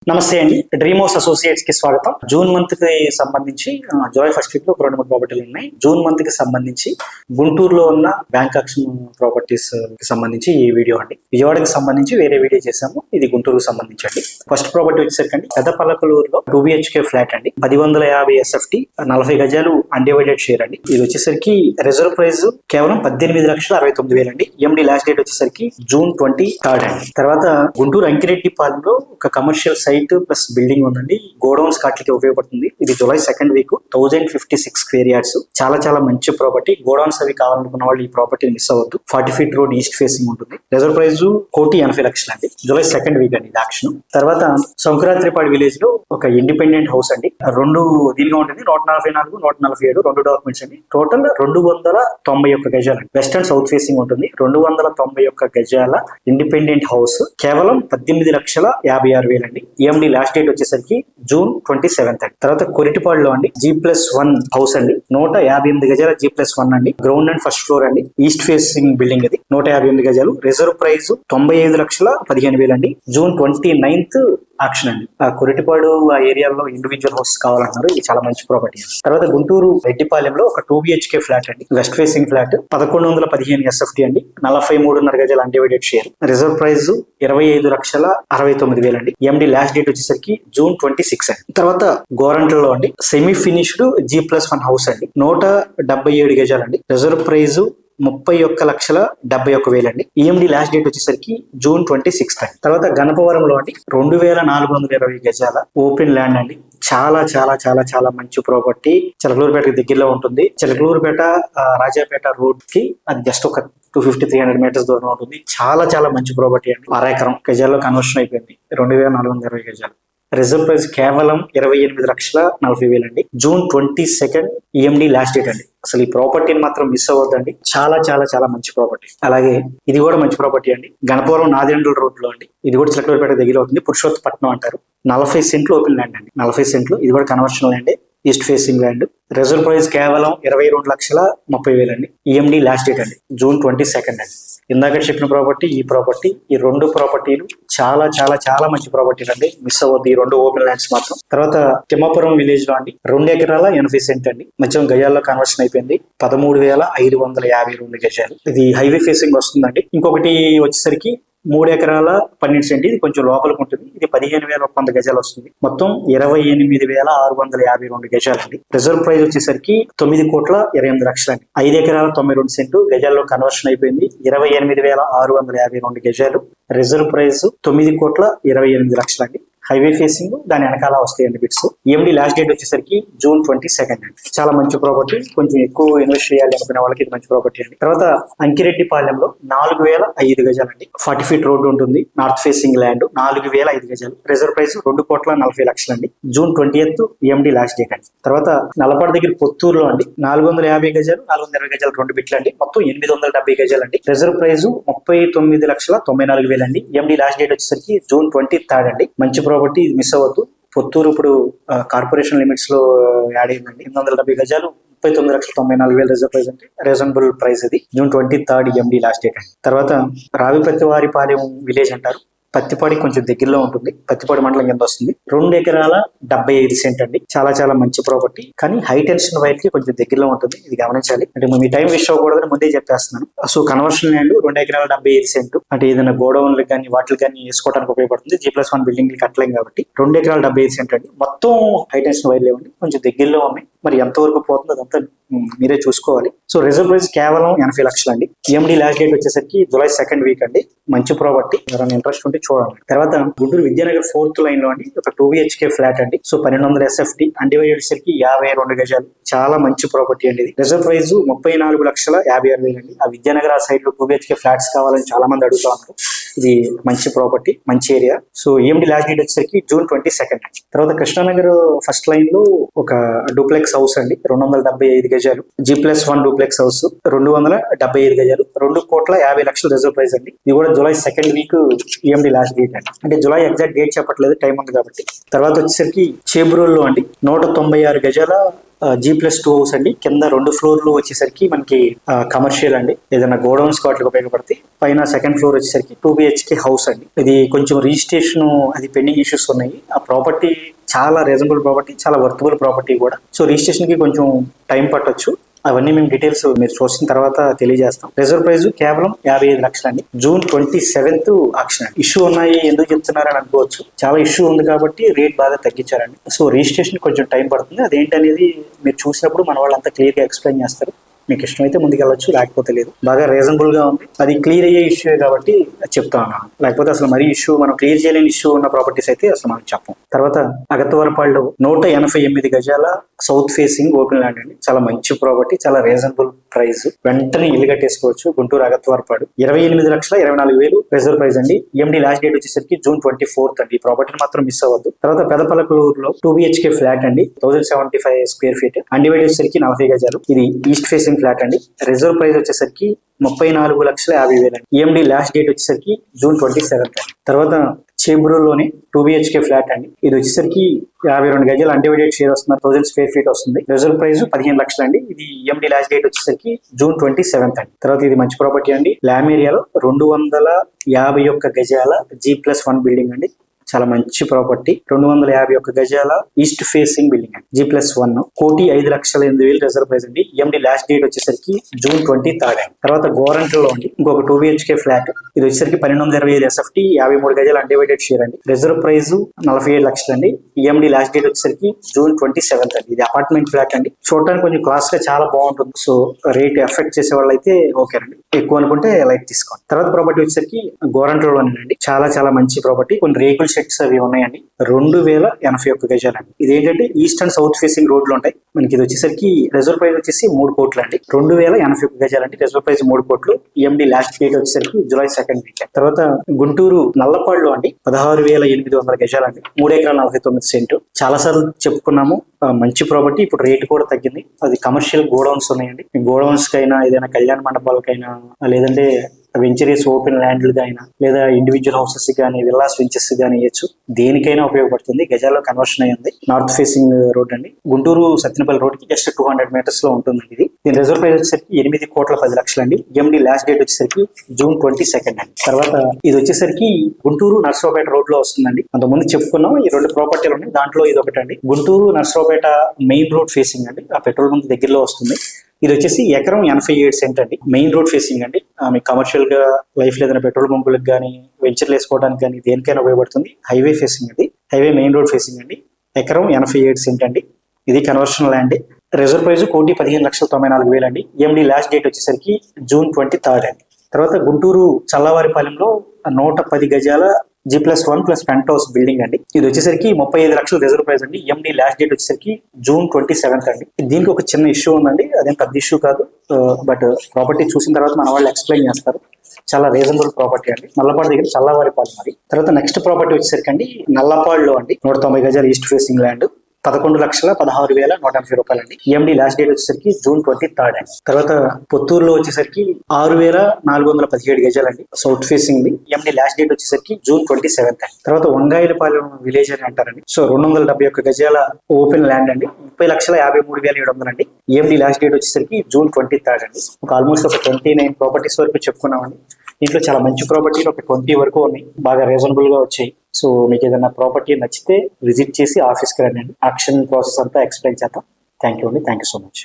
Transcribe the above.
నమస్తే అండి. Dream house associates కి స్వాగతం. జూన్ మంత్ కి సంబంధించి జూలై ఫస్ట్ వీక్ లో ఒక 2-3 ప్రాపర్టీలు ఉన్నాయి. జూన్ మంత్ కి సంబంధించి గుంటూరులో ఉన్న బ్యాంక్ ఆక్షన్ ప్రాపర్టీస్ కి సంబంధించి ఈ వీడియో అండి. విజయవాడకి సంబంధించి వేరే వీడియో చేసాము, ఇది గుంటూరుకు సంబంధించి అండి. ఫస్ట్ ప్రాపర్టీ వచ్చేసరికి అండి పెద్దపల్లకలూరులో 2 BHK ఫ్లాట్ అండి. 1050 SFT, 40 గజాలు అన్డివైడెడ్ షేర్ అండి. ఇది వచ్చేసరికి రిజర్వ్ ప్రైస్ కేవలం 18,69,000 అండి. EMD లాస్ట్ డేట్ వచ్చేసరికి జూన్ 23 అండి. తర్వాత గుంటూరు అంకిరెడ్డి పాలెంలో ఒక కమర్షియల్ సైట్ ప్లస్ బిల్డింగ్ ఉందండి. గోడౌన్స్ కాట్లకి ఉపయోగపడుతుంది. ఇది July 2nd week. 1056 square yards. చాలా చాలా మంచి ప్రాపర్టీ. గోడౌన్స్ అవి కావాలనుకున్న వాళ్ళు ఈ ప్రాపర్టీని మిస్ అవ్వద్దు. 40 feet రోడ్ ఈస్ట్ ఫేసింగ్ ఉంటుంది. రిజర్వ్ ప్రైస్ 1,80,00,000 అండి. జూలై 2nd వీక్ అండి ఇది యాక్షన్. తర్వాత సంక్రాంతిపాడు విలేజ్ లో ఒక ఇండిపెండెంట్ హౌస్ అండి. రెండు దీనిగా ఉంటుంది. 144, 147 రెండు డాక్యుమెంట్స్ అండి. టోటల్ 291 గజాలు. వెస్ట్ అండ్ సౌత్ ఫేసింగ్ ఉంటుంది. 291 గజాల ఇండిపెండెంట్ హౌస్ కేవలం 18,56,000 అండి. EMD లాస్ట్ డేట్ వచ్చేసరికి జూన్ 27 అండి. తర్వాత కొరిటిపాడులో అండి G+1 హౌస్ అండి. 158 గజాల G+1 అండి. గ్రౌండ్ అండ్ ఫస్ట్ ఫ్లోర్ అండి. ఈస్ట్ ఫేసింగ్ బిల్డింగ్ అది. 158 గజాలు. రిజర్వ్ ప్రైస్ 95,15,000 అండి. జూన్ 29 ఆక్షన్ అండి. ఆ కొరిటిపాడు ఆ ఏరియాలో ఇండివిజువల్ హౌస్ కావాలన్నారు. ఇది చాలా మంచి ప్రాపర్టీ. తర్వాత గుంటూరు రెడ్డిపాలెంలో ఒక 2 BHK ఫ్లాట్ అండి. వెస్ట్ ఫేసింగ్ ఫ్లాట్ 1115 SFT అండి. 43.5 గజాల అన్డివైడెడ్ షేర్. రిజర్వ్ ప్రైస్ 25,69,000 అండి. EMD లాస్ట్ డేట్ వచ్చేసరికి జూన్ 26 అండి. తర్వాత గోరంట్లలో అండి సెమీ ఫినిష్డ్ G+1 హౌస్ అండి. 177 గజాలండి. రిజర్వ్ ప్రైస్ 31,71,000 అండి. EMD లాస్ట్ డేట్ వచ్చేసరికి జూన్ 26 అండి. తర్వాత గణపవరంలో అండి 2,420 గజాల ఓపెన్ ల్యాండ్ అండి. చాలా చాలా చాలా చాలా మంచి ప్రాపర్టీ. చిలకలూరుపేటకి దగ్గరలో ఉంటుంది. చిలకలూరుపేట రాజాపేట రోడ్ కి అది జస్ట్ ఒక 250-300 మీటర్స్ దూరం ఉంటుంది. చాలా చాలా మంచి ప్రాపర్టీ అండి. 6 ఎకరం గజాల్లో కన్వర్షన్ అయిపోయింది. 2,420 గజాలు. రిజర్వ్ ప్రైస్ కేవలం 28,40,000 అండి. జూన్ 22 EMD లాస్ట్ డేట్ అండి. అసలు ఈ ప్రాపర్టీని మాత్రం మిస్ అవ్వద్దండి. చాలా చాలా చాలా మంచి ప్రాపర్టీ. అలాగే ఇది కూడా మంచి ప్రాపర్టీ అండి. గణపవరం నాదిండ్ల రోడ్ లో అండి. ఇది కూడా చిలకలూరుపేట దగ్గర అవుతుంది. పురుషోత్తపట్నం అంటారు. 40 సెంట్లు ఓపెన్ ల్యాండ్ అండి. 40 సెంట్లు. ఇది కూడా conversion land. East facing land. Reserve price కేవలం 22,30,000 అండి. EMD లాస్ట్ డేట్ అండి. జూన్ 22 అండి. ఇందాక చెప్పిన ప్రాపర్టీ, ఈ ప్రాపర్టీ, ఈ రెండు ప్రాపర్టీలు చాలా చాలా చాలా మంచి ప్రాపర్టీలు అండి. మిస్ అవ్వద్దు ఈ రెండు ఓపెన్ ల్యాండ్స్ మాత్రం. తర్వాత తిమ్మాపురం విలేజ్ లో అండి 2 ఎకరాల 80 సెంట్ అండి. మధ్యం గజాల్లో కన్వర్షన్ అయిపోయింది. 13,552 గజాలు. ఇది హైవే ఫేసింగ్ వస్తుందండి. ఇంకొకటి వచ్చేసరికి 3 ఎకరాల 12 సెంట్. ఇది కొంచెం లోపలికి ఉంటుంది. ఇది 15,100 గజాలు వస్తుంది. మొత్తం 28,652 గజాలు అండి. రిజర్వ్ ప్రైస్ వచ్చేసరికి 9,28,00,000 అండి. 5 ఎకరాల 92 సెంటు. గజాల్లో కన్వర్షన్ అయిపోయింది. 28,652 గజాలు. రిజర్వ్ ప్రైస్ 9,28,00,000 అండి. హైవే ఫేసింగ్, దాని వెనకాల వస్తాయండి బిట్స్. EMD లాస్ట్ డేట్ వచ్చేసరికి జూన్ 22 అండి. చాలా మంచి ప్రాపర్టీ. కొంచెం ఎక్కువ ఇన్వెస్ట్ చేయాలి అనుకునే వాళ్ళకి ఇది మంచి ప్రాపర్టీ అండి. తర్వాత అంకిరెడ్డి పాలెంలో 4,005 గజాలండి. 40 feet రోడ్డు ఉంటుంది. North facing land. 4,005 గజాలు. రిజర్వ్ ప్రైస్ 2,40,00,000 అండి. జూన్ 20 EMD లాస్ట్ డేట్ అండి. తర్వాత నల్లపాడు దగ్గర పొత్తూరులో అండి 450 గజాలు, 420 గజాలు రెండు బిట్లు అండి. మొత్తం 870 గజాలు అండి. రిజర్వ్ ప్రైస్ 39,94,000 అండి. EMD లాస్ట్ డేట్ వచ్చేసరికి జూన్ 23 అండి. మంచి ప్రాపర్టీ, మిస్ అవ్వద్దు. పొత్తూరు ఇప్పుడు కార్పొరేషన్ లిమిట్స్ లో యాడ్ అయిందండి. 870 గజాలు, 39,94,000 రిజర్వ్ ప్రైస్ అంటే రీజనబుల్ ప్రైస్. ఇది జూన్ 23 EMD లాస్ట్ డేట్ అండి. తర్వాత రావిపత్తివారిపాలెం విలేజ్ అంటారు. పత్తిపాడి కొంచెం దగ్గరలో ఉంటుంది. పత్తిపాడి మండలం కింద వస్తుంది. 2 ఎకరాల 75 సెంట్ అండి. చాలా చాలా మంచి ప్రాపర్టీ. కానీ హై టెన్షన్ వైర్ కి కొంచెం దగ్గరలో ఉంటుంది. ఇది గమనించాలి. అంటే మీ టైం వేస్ట్ అవ్వకూడదని ముందే చెప్పేస్తున్నాను. సో కన్వర్షన్ ల్యాండ్ 2 ఎకరాల 75 సెంట్. అంటే ఏదైనా గోడౌన్లు కానీ వాటికి కానీ వేసుకోవడానికి ఉపయోగపడుతుంది. G+1 బిల్డింగ్ కట్టలేం కాబట్టి 2 ఎకరాల 75 సెంట్ అండి. మొత్తం హై టెన్షన్ వైర్ లేవండి. కొంచెం దగ్గరలో ఉన్నాయి. మరి ఎంతవరకు పోతుందో అదంతా మీరే చూసుకోవాలి. సో రిజర్వ్ ప్రైస్ కేవలం 80,00,000 అండి. EMD లాస్ట్ డేట్ వచ్చేసరికి జూలై 2nd వీక్ అండి. మంచి ప్రాపర్టీ. ఎవరైనా ఇంట్రెస్ట్ ఉంటే చూడండి. తర్వాత గుంటూరు విద్యానగర్ 4th లైన్ లో అండి ఒక 2 BHK ఫ్లాట్ అండి. So 1200 SFT. అన్డివైడెడ్ సరికి 52 గజాలు. చాలా మంచి ప్రాపర్టీ అండి. ఇది రిజర్వ్ ప్రైస్ 34,56,000 అండి. ఆ విద్యానగర్ ఆ సైడ్ లో 2 BHK ఫ్లాట్స్ కావాలని చాలా మంది అడుగుతా ఉన్నారు. ఇది మంచి ప్రాపర్టీ, మంచి area. So EMD last date వచ్చేసరికి జూన్ 22 అండి. తర్వాత కృష్ణానగర్ ఫస్ట్ లైన్ లో ఒక డూప్లెక్స్ హౌస్ అండి. 275 గజాలు. G+1 డూప్లెక్స్ హౌస్ 275 గజాలు. 2,50,00,000 రిజర్వ్ ప్రైస్ అండి. ఇది కూడా July 2nd week EMD last date అండి. అంటే జూలై ఎగ్జాక్ట్ డేట్ చెప్పట్లేదు, టైం ఉంది కాబట్టి. తర్వాత వచ్చేసరికి చేబ్రోల్లో అండి 196 గజాల G+2 హౌస్ అండి. కింద 2 ఫ్లోర్లు వచ్చేసరికి మనకి కమర్షియల్ అండి, ఏదైనా గోడౌన్స్ వాటికి ఉపయోగపడతాయి. పైన సెకండ్ ఫ్లోర్ వచ్చేసరికి 2 BHK హౌస్ అండి. ఇది కొంచెం రిజిస్ట్రేషన్ అది పెండింగ్ ఇష్యూస్ ఉన్నాయి. ఆ ప్రాపర్టీ చాలా రీజనబుల్ ప్రాపర్టీ, చాలా వర్తబుల్ ప్రాపర్టీ కూడా. సో రిజిస్ట్రేషన్ కి కొంచెం టైం పట్టొచ్చు. అవన్నీ మేము డీటెయిల్స్ మీరు చూసిన తర్వాత తెలియజేస్తాం. రిజర్వ్ ప్రైస్ కేవలం 55 లక్షలండి. June 27th ఆక్షన్ అండి. ఇష్యూ ఉన్నాయి ఎందుకు చెప్తున్నారని అనుకోవచ్చు. చాలా ఇష్యూ ఉంది కాబట్టి రేట్ బాగా తగ్గించారండి. సో రిజిస్ట్రేషన్ కొంచెం టైం పడుతుంది. అదేంటనేది మీరు చూసినప్పుడు మన వాళ్ళు అంతా క్లియర్ గా ఎక్స్ప్లెయిన్ చేస్తారు. మీకు ఇష్టమైతే ముందుకు వెళ్ళొచ్చు, లేకపోతే లేదు. బాగా రీజనబుల్ గా ఉంది. అది క్లియర్ అయ్యే ఇష్యూ కాబట్టి చెప్తా ఉన్నాను. లేకపోతే అసలు మరీ ఇష్యూ మనం క్లియర్ చేయలేని ఇష్యూ ఉన్న ప్రాపర్టీస్ అయితే అసలు మనం చెప్పం. తర్వాత అగత్తవరపాళ్ళు 188 గజాల సౌత్ ఫేసింగ్ ఓపెన్ ల్యాండ్ అండి. చాలా మంచి ప్రాపర్టీ, చాలా రీజనబుల్ ప్రైస్. వెంటనే ఇల్లు కట్టేసుకోవచ్చు. గుంటూరు అగత్తవరపాడు 28,24,000 రిజర్వ్ ప్రైస్ అండి. EMD లాస్ట్ డేట్ వచ్చేసరికి June 24th అండి. ఈ ప్రాపర్టీని మాత్రం మిస్ అవ్వద్దు. తర్వాత పెదపలకూరులో 2 BHK ఫ్లాట్ అండి, 1075 స్క్వేర్ ఫీట్. అన్డివైడ్ వచ్చేసరికి 40 గజాలు. ఇది ఈస్ట్ ఫేసింగ్ ఫ్లాట్ అండి. రిజర్వ్ ప్రైస్ వచ్చేసరికి 34,50,000 అండి. EMD లాస్ట్ డేట్ వచ్చేసరికి June 27th అండి. తర్వాత చేబ్రోలోని 2 BHK ఫ్లాట్ అండి. ఇది వచ్చేసరికి 52 గజాలు అన్డివైడెడ్ షేర్ వస్తుంది. 1000 స్క్వేర్ ఫీట్ వస్తుంది. రిజర్వ్ ప్రైస్ 15 లక్షలు అండి. ఇది EMD లాస్ట్ డేట్ వచ్చేసరికి June 27th అండి. తర్వాత ఇది మంచి ప్రాపర్టీ అండి. ల్యామ్ ఏరియాలో 251 గజాల G+1 బిల్డింగ్ అండి. చాలా మంచి ప్రాపర్టీ. 251 గజాల ఈస్ట్ ఫేసింగ్ బిల్డింగ్ అండి. G+1 1,05,08,000 రిజర్వ్ ప్రైస్ అండి. EMD లాస్ట్ డేట్ వచ్చేసరికి June 23rd అండి. తర్వాత గోరంట్లో అండి ఇంకొక 2 BHK ఫ్లాట్. ఇది వచ్చేసరికి 1225 SFT, 53 గజాల అన్డివైడెడ్ షేర్ అండి. రిజర్వ్ ప్రైస్ 47 లక్షలు అండి. EMD లాస్ట్ డేట్ వచ్చేసరికి June 27th అండి. ఇది అపార్ట్మెంట్ ఫ్లాట్ అండి. చూడటానికి కొంచెం క్లాస్ గా చాలా బాగుంటుంది. సో రేట్ ఎఫెక్ట్ చేసే వాళ్ళు అయితే ఓకే అండి. ఎక్కువ అనుకుంటే లైట్ తీసుకోండి. తర్వాత ప్రాపర్టీ వచ్చేసరికి గోరంట్లోనేనండి. చాలా చాలా మంచి ప్రాపర్టీ. కొన్ని రేకుల షెడ్స్ అవి ఉన్నాయండి. 2,081 గజాలండి. ఇదేంటంటే ఈస్ట్ అండ్ సౌత్ ఫేసింగ్ రోడ్లు ఉంటాయి మనకి. ఇది వచ్చేసరికి రిజర్వ్ ప్రైస్ వచ్చేసి 3 కోట్లు అండి. 2,081 గజాలండి. రిజర్వ్ ప్రైస్ 3 కోట్లు. EMD లాస్ట్ డేట్ వచ్చేసరికి July 2nd వీకెండ్. తర్వాత గుంటూరు నల్లపాడులో అండి 16,800 గజాలండి. 3 ఎకరాల 49 సెంటు. చాలా సార్లు చెప్పుకున్నాము, మంచి ప్రాపర్టీ. ఇప్పుడు రేట్ కూడా తగ్గింది. అది కమర్షియల్ గోడౌన్స్ ఉన్నాయండి. గోడౌన్స్ కైనా, ఏదైనా కళ్యాణ మండపాలకైనా, లేదంటే వెంచరీస్ ఓపెన్ ల్యాండ్లు అయినా, లేదా ఇండివిజువల్ హౌసెస్ కానీ, విల్లాస్ వెంచర్స్ కానీ ఇవ్వచ్చు. దేనికైనా ఉపయోగపడుతుంది. గజాల్లో కన్వర్షన్ అయ్యింది. నార్త్ ఫేసింగ్ రోడ్ అండి. గుంటూరు సత్యనపల్లి రోడ్ కి జస్ట్ 200 మీటర్స్ లో ఉంటుంది ఇది. దీని రిజర్వ్ ప్రైస్ వచ్చేసరికి 8,10,00,000 అండి. EMD లాస్ట్ డేట్ వచ్చేసరికి June 22nd అండి. తర్వాత ఇది వచ్చేసరికి గుంటూరు నర్సరావుపేట రోడ్ లో వస్తుందండి. అంతకుముందు చెప్పుకున్నాం ఈ 2 ప్రాపర్టీలు ఉన్నాయి. దాంట్లో ఇది ఒకటి అండి. Guntur Narasaraopet main road facing అండి. ఆ పెట్రోల్ బంక్ దగ్గరలో వస్తుంది. ఇది వచ్చేసి ఎకరం 87 సెంట్ అండి. మెయిన్ రోడ్ ఫేసింగ్ అండి. మీకు కమర్షియల్ గా లైఫ్ లేదన్నా పెట్రోల్ బంకులకు కానీ, వెంచర్లు వేసుకోవడానికి కానీ, దేనికైనా ఉపయోగపడుతుంది. హైవే ఫేసింగ్ అండి. హైవే మెయిన్ రోడ్ ఫేసింగ్ అండి. ఎకరం 87 సెంట్ అండి. ఇది కన్వర్షన్ ల్యాండ్. రిజర్వ్ ప్రైస్ 1,15,94,000 అండి. EMD లాస్ట్ డేట్ వచ్చేసరికి June 23rd అండి. తర్వాత గుంటూరు చల్లవారిపాలెంలో 110 గజాల G+1 plus pent house building అండి. ఇది వచ్చేసరికి 35 లక్షల రిజర్వ్ ప్రైస్ అండి. EMD లాస్ట్ డేట్ వచ్చేసరికి June 27th అండి. దీనికి ఒక చిన్న ఇష్యూ ఉందండి. అదేం పెద్ద ఇష్యూ కాదు. బట్ ప్రాపర్టీ చూసిన తర్వాత మన వాళ్ళు ఎక్స్ప్లెయిన్ చేస్తారు. చాలా రీజనబుల్ ప్రాపర్టీ అండి. నల్లపాడు దగ్గర చల్లవారిపాలెం మరి. తర్వాత నెక్స్ట్ ప్రాపర్టీ వచ్చేసరికి అండి నల్లపాడులో అండి 190 గజాల ఈస్ట్ ఫేసింగ్ ల్యాండ్. 11,16,180 రూపాయలు అండి. EMD లాస్ట్ డేట్ వచ్చేసరికి June 23rd అండి. తర్వాత పొత్తూరులో వచ్చేసరికి 6,417 గజాలండి. సౌత్ ఫేసింగ్ ది. EMD లాస్ట్ డేట్ వచ్చేసరికి June 27th అండి. తర్వాత వంగాయలపాలెం విలేజ్ అని అంటారండి. సో 271 గజాల ఓపెన్ ల్యాండ్ అండి. 30,53,700 అండి. EMD లాస్ట్ డేట్ వచ్చేసరికి June 23rd అండి. ఆల్మోస్ట్ ఒక 29 ప్రాపర్టీస్ వరకు చెప్పుకున్నామండి. దీంట్లో చాలా మంచి ప్రాపర్టీలు ఒక 20 వరకు ఉన్నాయి. బాగా రీజనబుల్ గా వచ్చాయి. సో మీకు ఏదైనా ప్రాపర్టీ నచ్చితే విజిట్ చేసి ఆఫీస్కి రండి. ఆక్షన్ ప్రాసెస్ అంతా ఎక్స్ప్లెయిన్ చేద్దాం. థ్యాంక్ యూ అండి. Thank you so much.